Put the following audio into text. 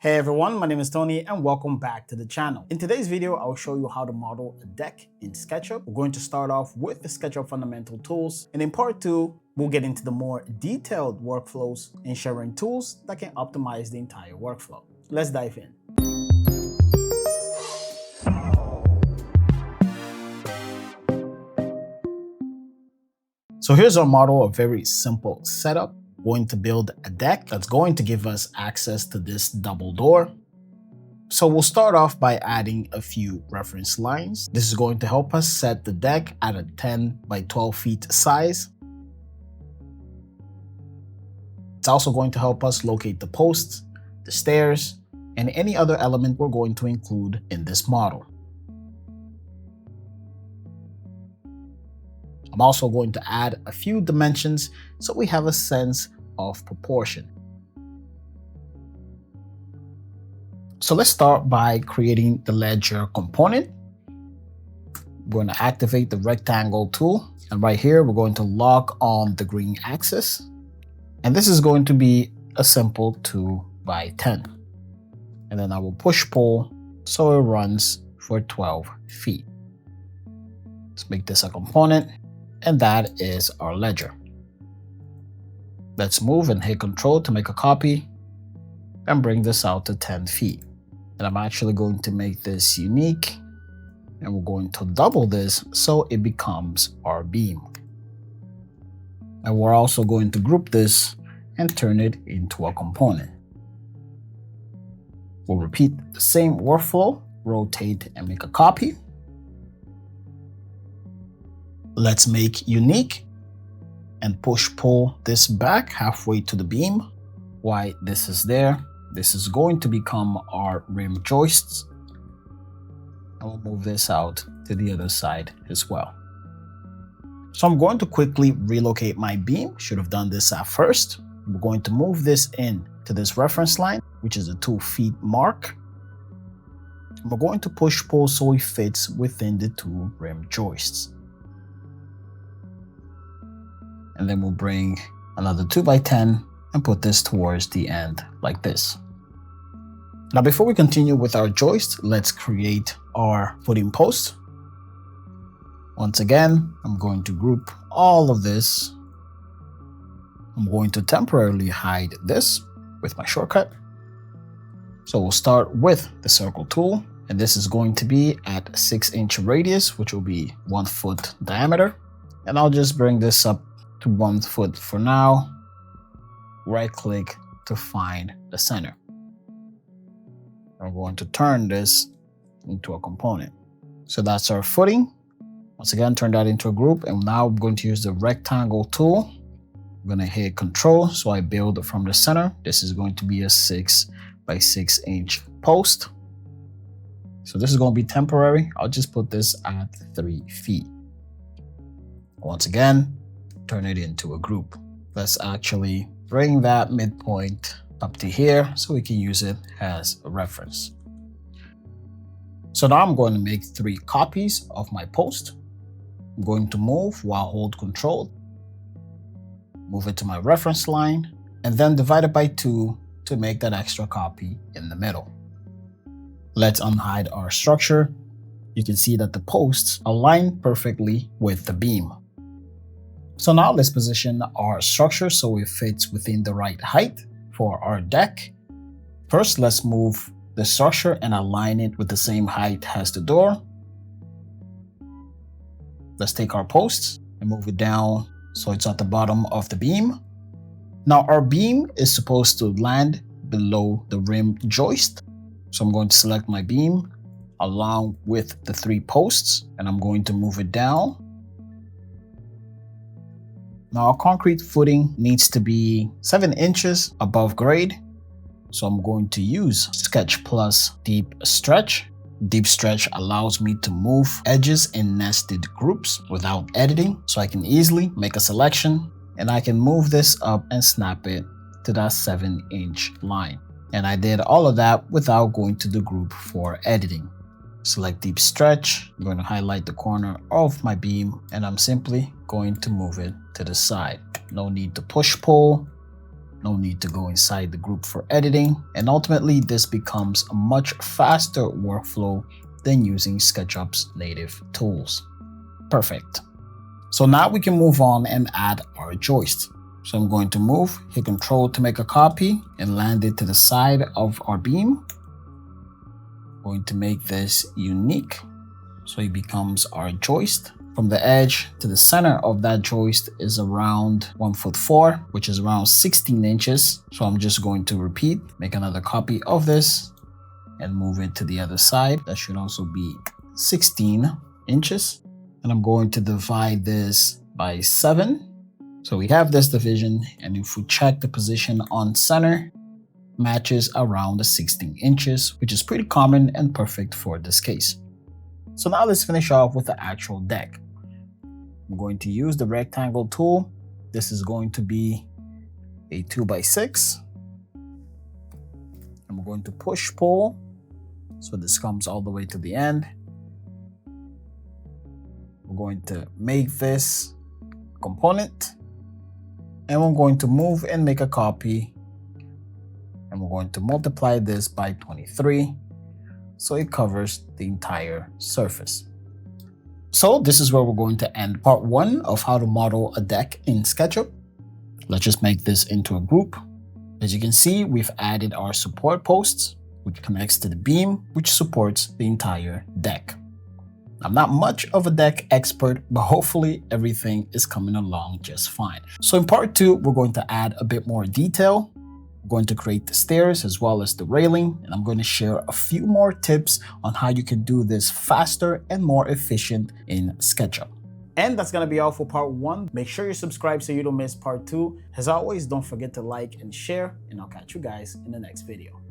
Hey everyone, my name is Tony and welcome back to the channel. In today's video, I'll show you how to model a deck in SketchUp. We're going to start off with the SketchUp fundamental tools, and in part 2, we'll get into the more detailed workflows and sharing tools that can optimize the entire workflow. Let's dive in. So here's our model, a very simple setup. We're going to build a deck that's going to give us access to this double door. So we'll start off by adding a few reference lines. This is going to help us set the deck at a 10 by 12 feet size. It's also going to help us locate the posts, the stairs, and any other element we're going to include in this model. I'm also going to add a few dimensions so we have a sense of proportion. So let's start by creating the ledger component. We're going to activate the rectangle tool, and right here we're going to lock on the green axis. And this is going to be a simple 2 by 10. And then I will push pull so it runs for 12 feet. Let's make this a component. And that is our ledger. Let's move and hit Control to make a copy and bring this out to 10 feet. And I'm actually going to make this unique, and we're going to double this so it becomes our beam. And we're also going to group this and turn it into a component. We'll repeat the same workflow, rotate and make a copy. Let's make unique and push pull this back halfway to the beam. While this is there, this is going to become our rim joists. And we'll move this out to the other side as well. So I'm going to quickly relocate my beam. Should have done this at first. We're going to move this in to this reference line, which is a 2 feet mark. We're going to push pull so it fits within the 2 rim joists. And then we'll bring another 2 by 10 and put this towards the end like this. Now, before we continue with our joist, let's create our footing post. Once again, I'm going to group all of this. I'm going to temporarily hide this with my shortcut. So we'll start with the circle tool, and this is going to be at 6-inch radius, which will be 1 foot diameter. And I'll just bring this up to 1 foot for now. Right click to find the center. I'm going to turn this into a component. So that's our footing. Once again, turn that into a group, and now I'm going to use the rectangle tool. I'm going to hit Control so I build from the center. This is going to be a 6 by 6-inch post. So this is going to be temporary. I'll just put this at 3 feet. Once again, turn it into a group. Let's actually bring that midpoint up to here so we can use it as a reference. So now I'm going to make 3 copies of my post. I'm going to move while hold Control, move it to my reference line, and then divide it by 2 to make that extra copy in the middle. Let's unhide our structure. You can see that the posts align perfectly with the beam. So now let's position our structure so it fits within the right height for our deck. First, let's move the structure and align it with the same height as the door. Let's take our posts and move it down so it's at the bottom of the beam. Now our beam is supposed to land below the rim joist. So I'm going to select my beam along with the 3 posts, and I'm going to move it down. Now our concrete footing needs to be 7 inches above grade. So I'm going to use SketchPlus Deep Stretch. Deep Stretch allows me to move edges in nested groups without editing. So I can easily make a selection, and I can move this up and snap it to that 7-inch line. And I did all of that without going to the group for editing. Select Deep Stretch. I'm going to highlight the corner of my beam, and I'm simply going to move it to the side. No need to push pull. No need to go inside the group for editing. And ultimately, this becomes a much faster workflow than using SketchUp's native tools. Perfect. So now we can move on and add our joist. So I'm going to move, hit Control to make a copy and land it to the side of our beam. I'm going to make this unique so it becomes our joist. From the edge to the center of that joist is around 1'4", which is around 16 inches. So I'm just going to repeat, make another copy of this and move it to the other side. That should also be 16 inches. And I'm going to divide this by 7. So we have this division, and if we check the position on center, matches around the 16 inches, which is pretty common and perfect for this case. So now let's finish off with the actual deck. I'm going to use the rectangle tool. This is going to be a 2x6. I'm going to push pull. So this comes all the way to the end. We're going to make this component. And we're going to move and make a copy. And we're going to multiply this by 23. So it covers the entire surface. So this is where we're going to end part 1 of how to model a deck in SketchUp. Let's just make this into a group. As you can see, we've added our support posts, which connects to the beam, which supports the entire deck. I'm not much of a deck expert, but hopefully everything is coming along just fine. So in part 2, we're going to add a bit more detail. I'm going to create the stairs as well as the railing, and I'm going to share a few more tips on how you can do this faster and more efficient in SketchUp. And that's going to be all for part 1. Make sure you subscribe so you don't miss part 2. As always, don't forget to like and share, and I'll catch you guys in the next video.